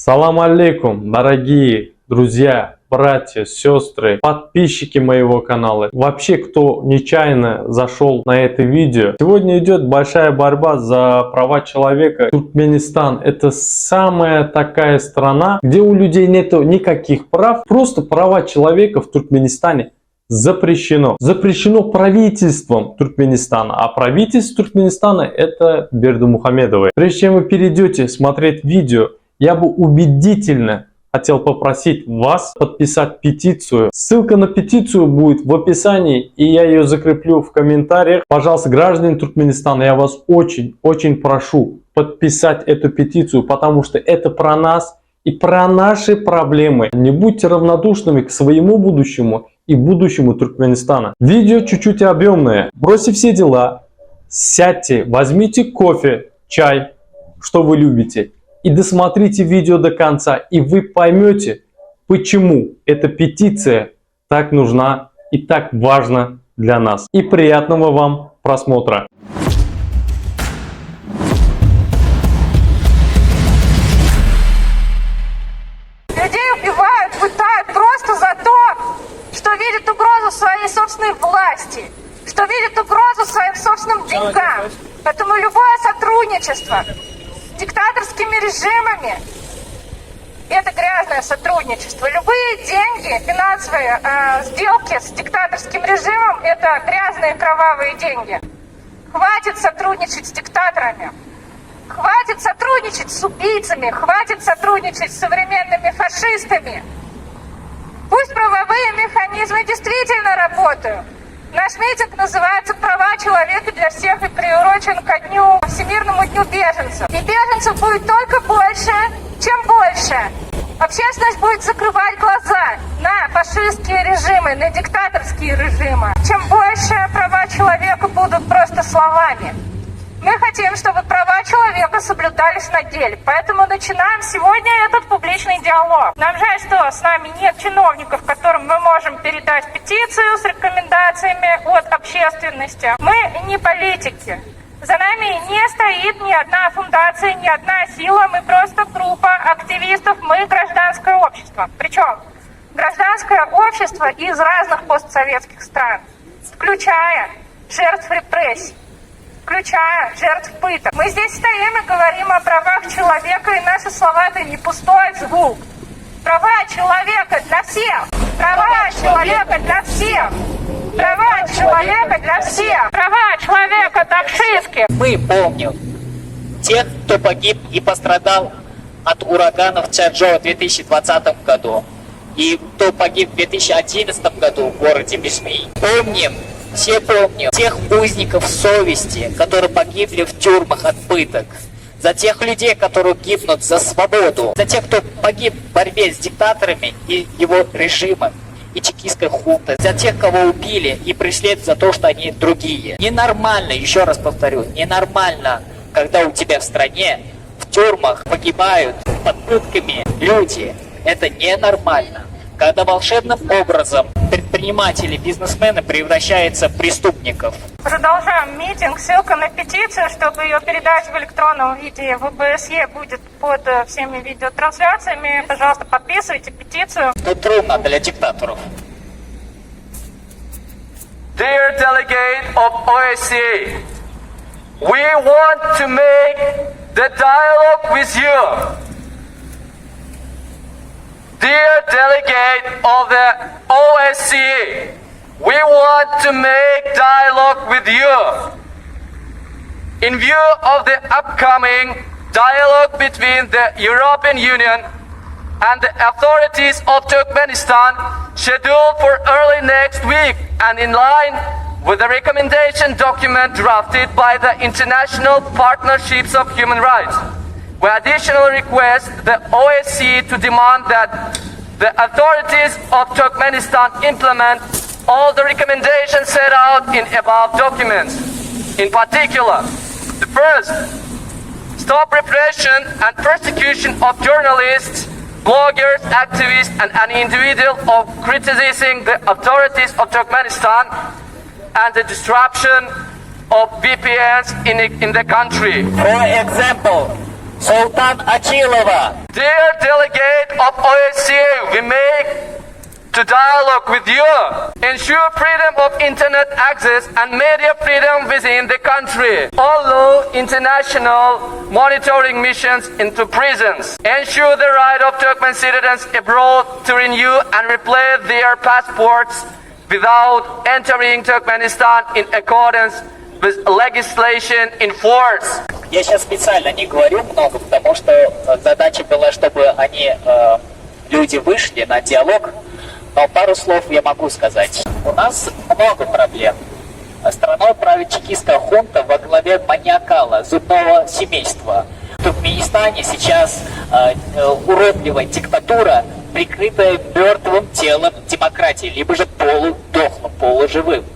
Салам алейкум, дорогие друзья, братья, сестры, подписчики моего канала. Вообще, кто нечаянно зашел на это видео. Сегодня идет большая борьба за права человека. Туркменистан — это самая такая страна, где у людей нету никаких прав. Просто права человека в Туркменистане запрещено. Запрещено правительством Туркменистана. А правительство Туркменистана — это Бердымухамедовы. Прежде чем вы перейдете смотреть видео, я бы убедительно хотел попросить вас подписать петицию. Ссылка на петицию будет в описании, и я ее закреплю в комментариях. Пожалуйста, граждане Туркменистана, я вас очень прошу подписать эту петицию, потому что это про нас и про наши проблемы. Не будьте равнодушными к своему будущему и будущему Туркменистана. Видео чуть-чуть объемное. Бросьте все дела, сядьте, возьмите кофе, чай, что вы любите, и досмотрите видео до конца, и вы поймете, почему эта петиция так нужна и так важна для нас. И приятного вам просмотра! Людей убивают, пытают просто за то, что видят угрозу своей собственной власти, что видят угрозу своим собственным деньгам. Поэтому любое сотрудничество с диктаторскими режимами — это грязное сотрудничество. Любые деньги, финансовые сделки с диктаторским режимом — это грязные кровавые деньги. Хватит сотрудничать с диктаторами. Хватит сотрудничать с убийцами, хватит сотрудничать с современными фашистами. Пусть правовые механизмы действительно работают. Наш митинг называется «Права человека для всех» и приурочен ко дню, Всемирному дню беженцев. И беженцев будет только больше, чем больше. Общественность будет закрывать глаза на фашистские режимы, на диктаторские режимы. Чем больше права человека будут просто словами. Мы хотим, чтобы права человека соблюдались на деле. Поэтому начинаем сегодня этот публичный диалог. Нам жаль, что с нами нет чиновников, которым мы можем передать петицию с рекомендациями от общественности. Мы не политики. За нами не стоит ни одна фундация, ни одна сила. Мы просто группа активистов, мы гражданское общество. Причем гражданское общество из разных постсоветских стран, включая жертв репрессий, включая жертв пыток. Мы здесь стоим и говорим о правах человека, и наши слова — это не пустой звук. Права человека для всех! Права человека для всех! Права человека для всех! Права человека таксистских! Мы помним тех, кто погиб и пострадал от ураганов Чаджо в 2020 году и кто погиб в 2011 году в городе Бишми. Помним, все помнят тех узников совести, которые погибли в тюрьмах от пыток, за тех людей, которые гибнут за свободу, за тех, кто погиб в борьбе с диктаторами и его режимом, и чекистской хунтой, за тех, кого убили и преследуют за то, что они другие. Ненормально, еще раз повторю, ненормально, когда у тебя в стране, в тюрьмах погибают под пытками люди. Это ненормально. Когда волшебным образом предприниматели, бизнесмены превращаются в преступников. Продолжаем митинг. Ссылка на петицию, чтобы ее передать в электронном виде в ОБСЕ, будет под всеми видеотрансляциями. Пожалуйста, подписывайте петицию. Это трудно для диктаторов. Dear delegate of OSCE, we want to make the dialogue with you. Dear delegate of the OSCE, we want to make dialogue with you. In view of the upcoming dialogue between the European Union and the authorities of Turkmenistan scheduled for early next week and in line with the recommendation document drafted by the International Partnerships of Human Rights, we additionally request the OSCE to demand that the authorities of Turkmenistan implement all the recommendations set out in above documents. In particular, the first, stop repression and persecution of journalists, bloggers, activists, and any individual of criticizing the authorities of Turkmenistan, and the disruption of VPNs in the country. For example, Sultan Achilova. Dear of OSCE we make to dialogue with you, ensure freedom of internet access and media freedom within the country, allow international monitoring missions into prisons, ensure the right of Turkmen citizens abroad to renew and replace their passports without entering Turkmenistan in accordance with legislation in force. Я сейчас специально не говорю много, потому что задача была, чтобы люди вышли на диалог. Но пару слов я могу сказать. У нас много проблем. Страной правит чекистская хунта во главе маниакала, зубного семейства. В Туркменистане сейчас уродливая диктатура, прикрытая мертвым телом демократии, либо же полудохлым, полуживым.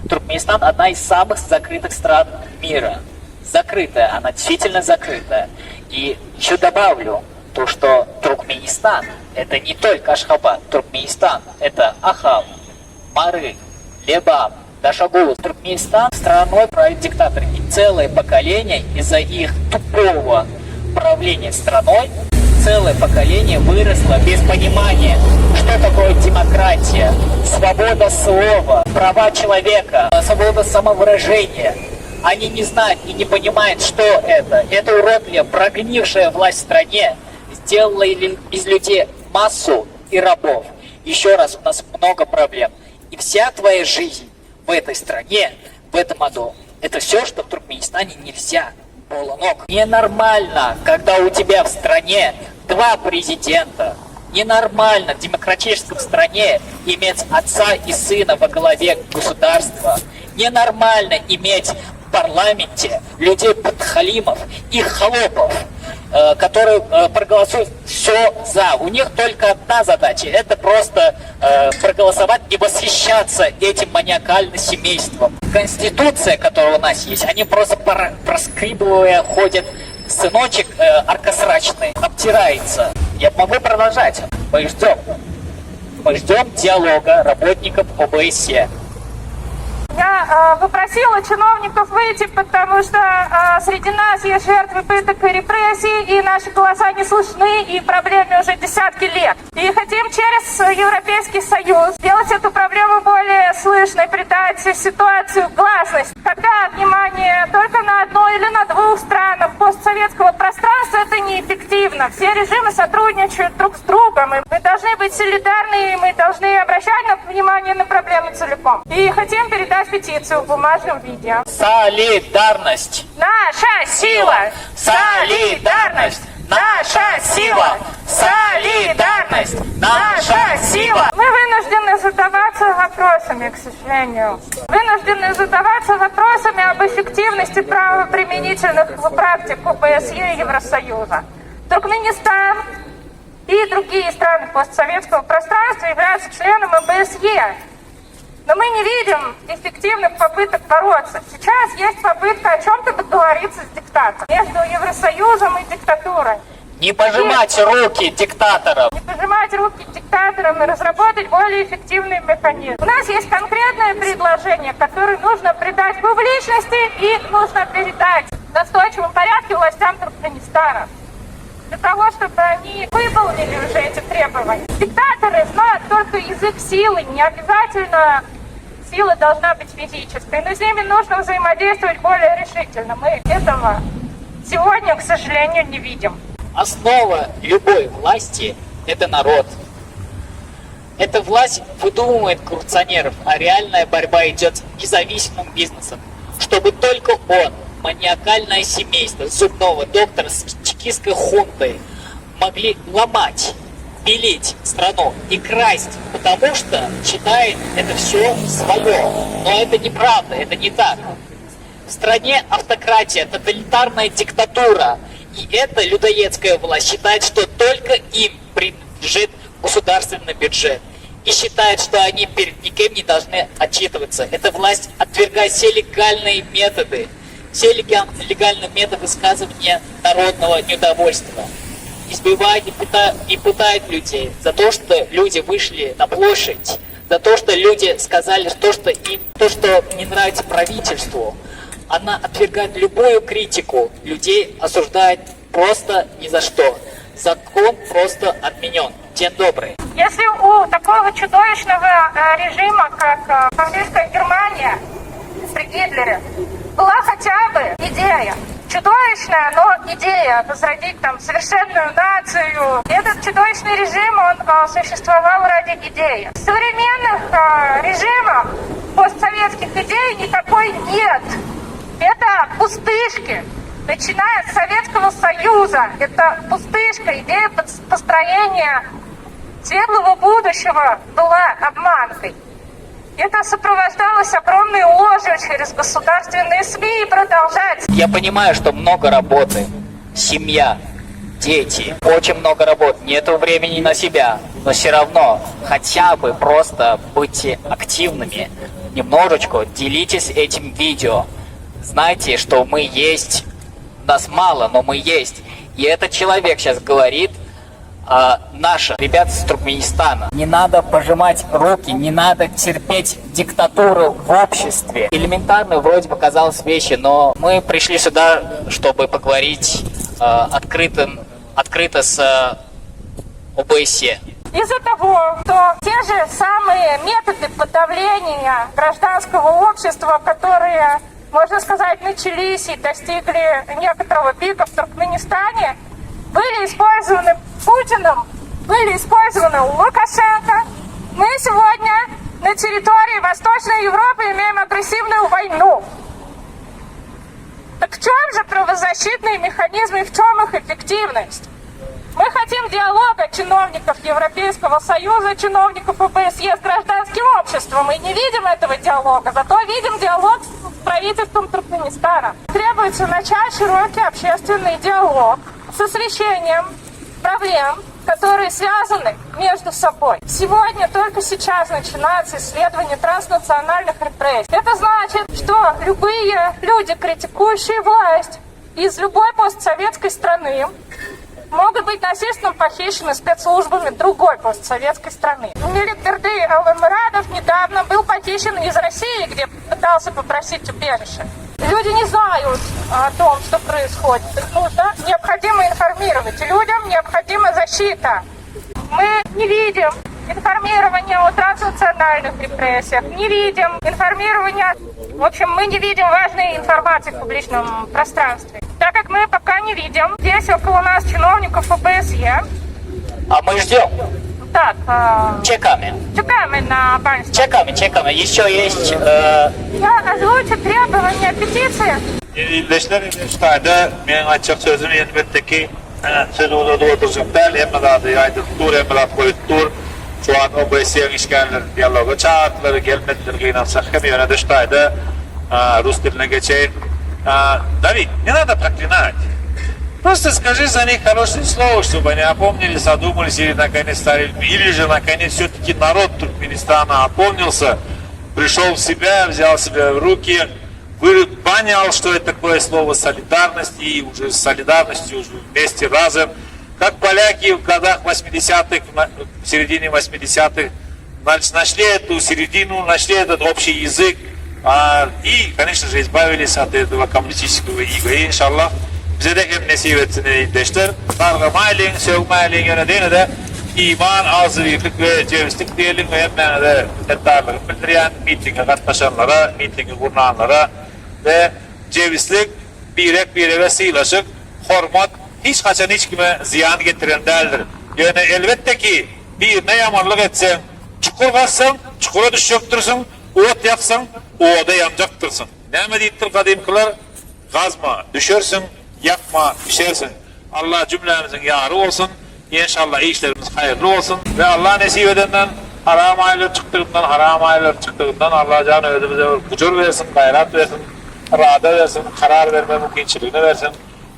Туркменистан одна из самых закрытых стран мира. Закрытая, она действительно закрытая. И еще добавлю, то, что Туркменистан — это не только Ашхабад. Туркменистан — это Ахал, Мары, Лебаб, Дашагул. Туркменистан страной правит диктаторы. И целое поколение из-за их тупого правления страной, целое поколение выросло без понимания, что такое демократия, свобода слова, права человека, свобода самовыражения. Они не знают и не понимают, что это. Это уродливая, прогнившая власть в стране сделала из людей массу и рабов. Еще раз, у нас много проблем. И вся твоя жизнь в этой стране, в этом аду, это все, что в Туркменистане нельзя. Полуног. Ненормально, когда у тебя в стране два президента. Ненормально в демократической стране иметь отца и сына во главе государства. Ненормально иметь в парламенте людей подхалимов и холопов, которые проголосуют все за. У них только одна задача — это просто проголосовать и восхищаться этим маниакальным семейством. Конституция, которая у нас есть, они просто проскрибывая ходят. Сыночек аркосрачный обтирается. Я могу продолжать. Мы ждем диалога работников ОБСЕ. Я попросила чиновников выйти, потому что среди нас есть жертвы пыток и репрессий, и наши голоса не слышны, и проблеме уже десятки лет. И хотим через Европейский Союз сделать эту проблему более слышной, придать ситуацию гласность. Когда внимание только на одной или на двух странах постсоветского пространства, это неэффективно. Все режимы сотрудничают друг с другом, и мы должны быть солидарны, и мы должны обращать внимание на проблемы целиком. И хотим передать петицию в бумажном виде. Солидарность! Наша сила! Солидарность! Наша сила! Солидарность! Наша сила! Мы вынуждены задаваться вопросами, к сожалению. Вынуждены задаваться вопросами об эффективности правоприменительных практик ОБСЕ и Евросоюза. Туркменистан и другие страны постсоветского пространства являются членом ОБСЕ. Но мы не видим эффективных попыток бороться. Сейчас есть попытка о чем-то договориться с диктатором. Между Евросоюзом и диктатурой. Не пожимать руки диктаторам! Не пожимать руки диктаторам и разработать более эффективный механизм. У нас есть конкретное предложение, которое нужно придать публичности и нужно передать в настойчивом порядке властям Туркменистана. Для того, чтобы они выполнили уже эти требования. Диктаторы знают только язык силы, не обязательно сила должна быть физической, но с ними нужно взаимодействовать более решительно. Мы этого сегодня, к сожалению, не видим. Основа любой власти – это народ. Эта власть выдумывает коррупционеров, а реальная борьба идет с независимым бизнесом, чтобы только он, маниакальное семейство зубного доктора с чекистской хунтой, могли ломать, пилить страну и красть, потому что считает это все свое. Но это неправда, это не так. В стране автократия, тоталитарная диктатура, и эта людоедская власть считает, что только им принадлежит государственный бюджет. И считает, что они перед никем не должны отчитываться. Эта власть отвергает все легальные методы, все легальные методы высказывания народного неудовольствия. Избивает и пытает людей за то, что люди вышли на площадь, за то, что люди сказали то, что не нравится правительству. Она отвергает любую критику, людей осуждает просто ни за что. Закон просто отменен. День добрый. Если у такого чудовищного режима, как фашистская Германия при Гитлере, была хотя бы идея, чудовищная, но идея возродить там совершенную нацию, этот чудовищный режим, он существовал ради идеи. Современных режимов, постсоветских идей никакой нет. Это пустышки. Начиная с Советского Союза, это пустышка, идея построения светлого будущего была обманкой. Это сопровождалось огромной ложью через государственные СМИ и продолжается. Я понимаю, что много работы, семья, дети, очень много работы, нету времени на себя, но все равно хотя бы просто будьте активными, немножечко делитесь этим видео. Знайте, что мы есть, нас мало, но мы есть. И этот человек сейчас говорит, наши ребята с Туркменистана. Не надо пожимать руки, не надо терпеть диктатуру в обществе. Элементарно вроде бы казалось вещи, но мы пришли сюда, чтобы поговорить открыто с ОБСЕ. Из-за того, что те же самые методы подавления гражданского общества, которые, можно сказать, начались и достигли некоторого пика в Туркменистане, были использованы Путиным, были использованы у Лукашенко. Мы сегодня на территории Восточной Европы имеем агрессивную войну. Так в чем же правозащитные механизмы, в чем их эффективность? Мы хотим диалога чиновников Европейского Союза, чиновников ОБСЕ с гражданским обществом. Мы не видим этого диалога, зато видим диалог с правительством Туркменистана. Требуется начать широкий общественный диалог с освещением проблем, которые связаны между собой. Сегодня, только сейчас начинается исследование транснациональных репрессий. Это значит, что любые люди, критикующие власть из любой постсоветской страны, могут быть насильственно похищены спецслужбами другой постсоветской страны. Меликберды Алмурадов недавно был похищен из России, где пытался попросить убежище. Люди не знают о том, что происходит. Их нужно необходимо информировать. Людям необходима защита. Мы не видим информирования о транснациональных репрессиях, не видим информирования. В общем, мы не видим важной информации в публичном пространстве. Так как мы пока не видим, здесь около нас чиновников ОБСЕ. А мы ждем. Так, Чекаем на баньство. Чекаем. Еще есть... Я озвучу требования петиции. İlleşler İlleşler'de benim açık sözümü elbette söz oturacaklar. Emredatı yaydık tur, emredat koyup tur. Şu an OBSE'nin işgalleri diyalogu çağırdılar, gelmediler, kıyınatsak hem yönetiştaydı. Rus diline geçeyim. Давид, не надо проклинать. Просто скажи за них хорошее слово, чтобы они опомнились, одумались или наконец стали людьми. Или же наконец все-таки народ Туркменистана опомнился, пришел в себя, взял себя в руки, понял, что это такое слово солидарность, и уже с солидарностью уже вместе разом. Как поляки в годах 80-х, в середине 80-х, нашли эту середину, нашли этот общий язык, и, конечно же, избавились от этого коммунистического ига. И, иншаллах, bize de hem nesip etsin değiştir. Sargımayla, sövmeyle yönetene de iman, ağzı birlik ve cevizlik diyelim ve hem de ettarlığı bildiren mitinge katlaşanlara, mitinge kurnanlara ve cevizlik bir ve sıylaşık, hormat hiç kaçan hiç kime ziyan getiren değildir. Yani elbette ki bir ne yamanlık etsen, çukur kazsan, çukura düşecektirsin, ot yaksan, oda yanacaktırsin. Ne mi deyiptir kadimkiler? Kazma, düşersin, yakma, pişersin. Allah cümlemizin yarı olsun. İnşallah işlerimiz hayırlı olsun. Ve Allah nesip edenden haram aylar çıktığından Allah canı ödümüze gücür versin, gayret versin, irade versin, karar verme mümkünçülüğünü versin.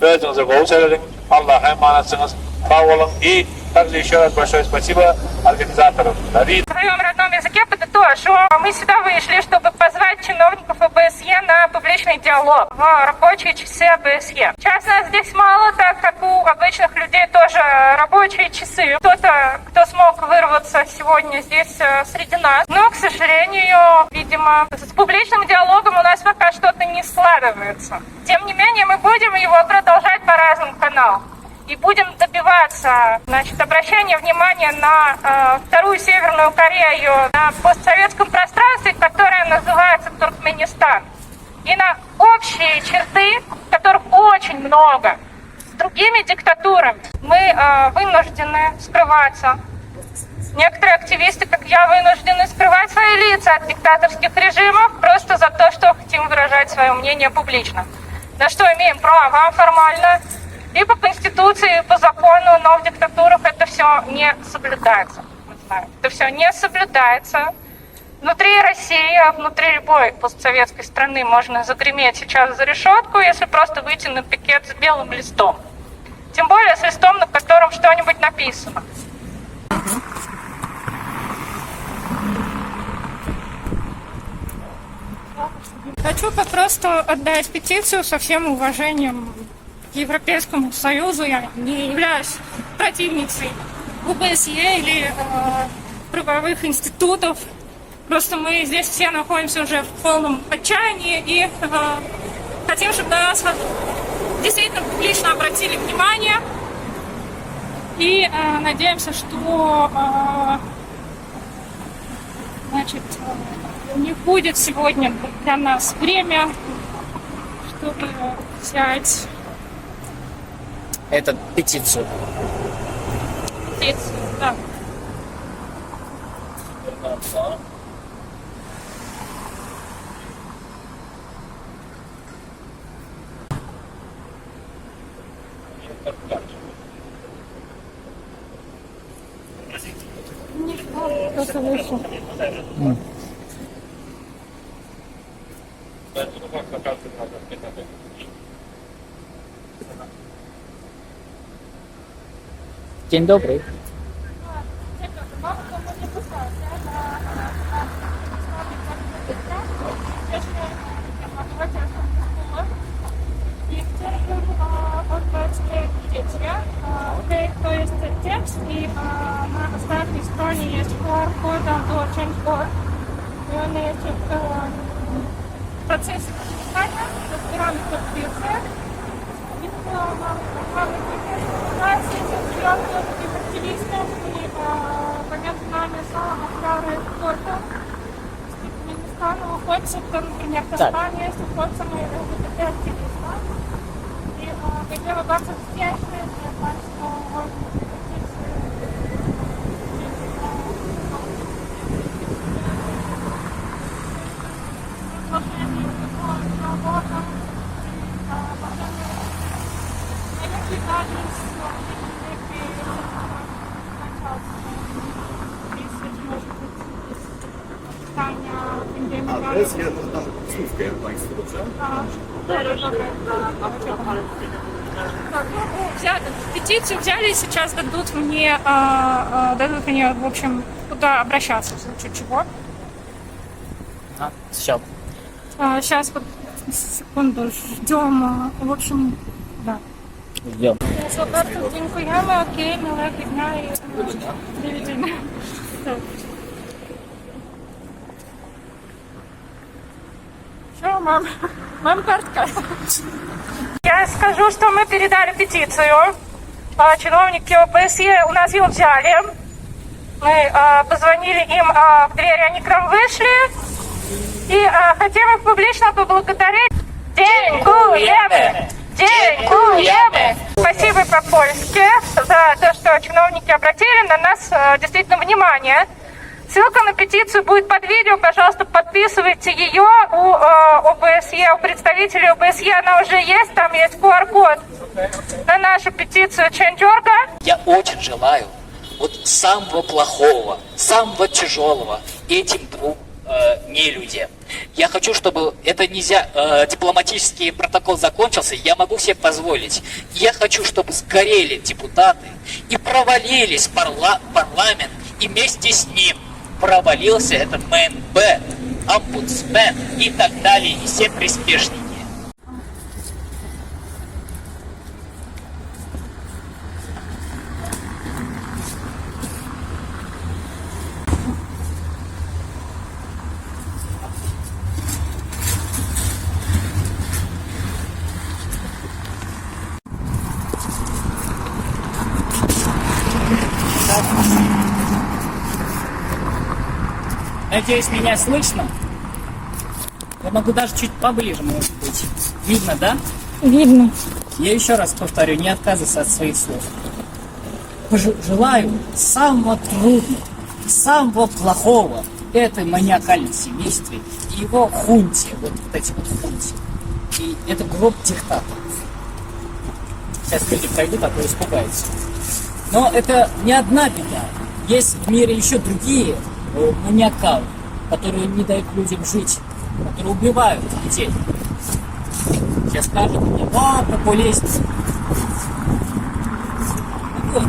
Özünüze kavuşa verin. Allah'a emanetsiniz. Sağ olun. И также еще раз большое спасибо организаторам. Давид. В своем родном языке подытожу. Мы сюда вышли, чтобы позвать чиновников ОБСЕ на публичный диалог в рабочие часы ОБСЕ. Сейчас нас здесь мало, так как у обычных людей тоже рабочие часы. Кто-то, кто смог вырваться сегодня здесь среди нас. Но, к сожалению, видимо, с публичным диалогом у нас пока что-то не складывается. Тем не менее, мы будем его продолжать по разным каналам. и будем добиваться, значит, обращения внимания на вторую Северную Корею на постсоветском пространстве, которое называется Туркменистан, и на общие черты, которых очень много, с другими диктатурами. Мы вынуждены скрываться. Некоторые активисты, как я, вынуждены скрывать свои лица от диктаторских режимов просто за то, что хотим выражать свое мнение публично. На что имеем право формально и по Конституции, и по закону, но в диктатурах это все не соблюдается. Мы знаем. Это все не соблюдается. Внутри России, а внутри любой постсоветской страны можно загреметь сейчас за решетку, если просто выйти на пикет с белым листом. Тем более с листом, на котором что-нибудь написано. Хочу просто отдать петицию со всем уважением к Европейскому Союзу. Я не являюсь противницей ОБСЕ или правовых институтов. Просто мы здесь все находимся уже в полном отчаянии и хотим, чтобы на нас действительно публично обратили внимание. И надеемся, что у них будет сегодня для нас время, чтобы взять Это петицию. петицию. Да. Просто вышел. День добрый. То есть текст, и на остальной стороне есть QR-код до change.org. И он есть в процессе подписания, разбираем подписи. И активистов, и помимо нами Афрары Торта, Туркменистана, уходцы, кто, например, в Испании, с уходцами ЛГБТ-активистов. И хотела бы bardzo wdzięczny za Państwo Adres, ja tam słówkę Państwu, dobrze? Петицию взяли и сейчас дадут мне, в общем, куда обращаться в случае чего. Все. Сейчас, вот, секунду, ждем, в общем, да. Ждем. Bardzo dziękujemy, okej, miłego dnia i do widzenia. Все, мам, картка. Я скажу, что мы передали петицию. Чиновники ОБСЕ у нас ее взяли. Мы позвонили им в двери, они к нам вышли. И хотим их публично поблагодарить. Дякуємо! Дякуємо! Спасибо по-польски за то, что чиновники обратили на нас действительно внимание. Ссылка на петицию будет под видео, пожалуйста, подписывайте ее у ОБСЕ, у представителей ОБСЕ, она уже есть, там есть QR-код на нашу петицию Change.org. Я очень желаю вот самого плохого, самого тяжелого этим двум нелюдям. Я хочу, чтобы это нельзя, дипломатический протокол закончился, я могу себе позволить. Я хочу, чтобы сгорели депутаты и провалились парламент, и вместе с ним провалился этот МНБ, омбудсмен и так далее, и все приспешники. Надеюсь, меня слышно? Я могу даже чуть поближе, может быть. Видно, да? Видно. Я еще раз повторю, не отказывайся от своих слов. Желаю самого трудного, самого плохого этой маниакальной семействе и его хунте, вот эти вот хунте. И это гроб диктаторов. Сейчас люди пройдут, а то испугаются. Но это не одна беда. Есть в мире еще другие маниакалы, которые не дают людям жить, которые убивают людей. Сейчас скажут мне, популист. Вот,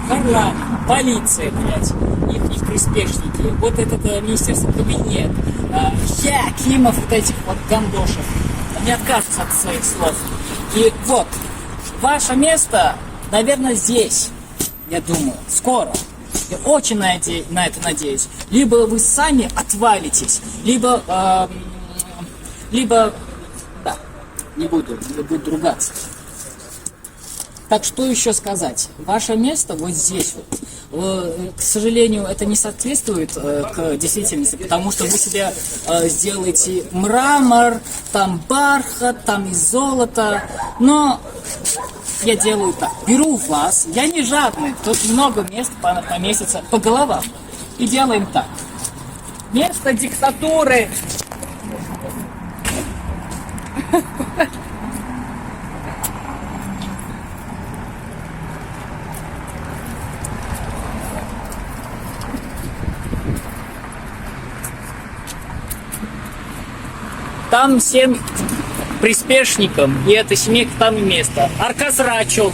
парламент, полиция, блядь, их приспешники, вот этот министерский кабинет, я, Кимов, вот этих вот гандошев, не откажутся от своих слов. И вот, ваше место, наверное, здесь, я думаю, скоро. Я очень на это надеюсь. Либо вы сами отвалитесь, либо, да, не буду ругаться. Так что еще сказать? Ваше место вот здесь вот. К сожалению, это не соответствует к действительности, потому что вы себе сделаете мрамор, там бархат, там из золота. Но я делаю так. Беру вас, я не жадный, тут много мест поместится по головам. И делаем так. Место диктатуры. Там всем приспешникам и этой семейке там и место. Аркас Рачу,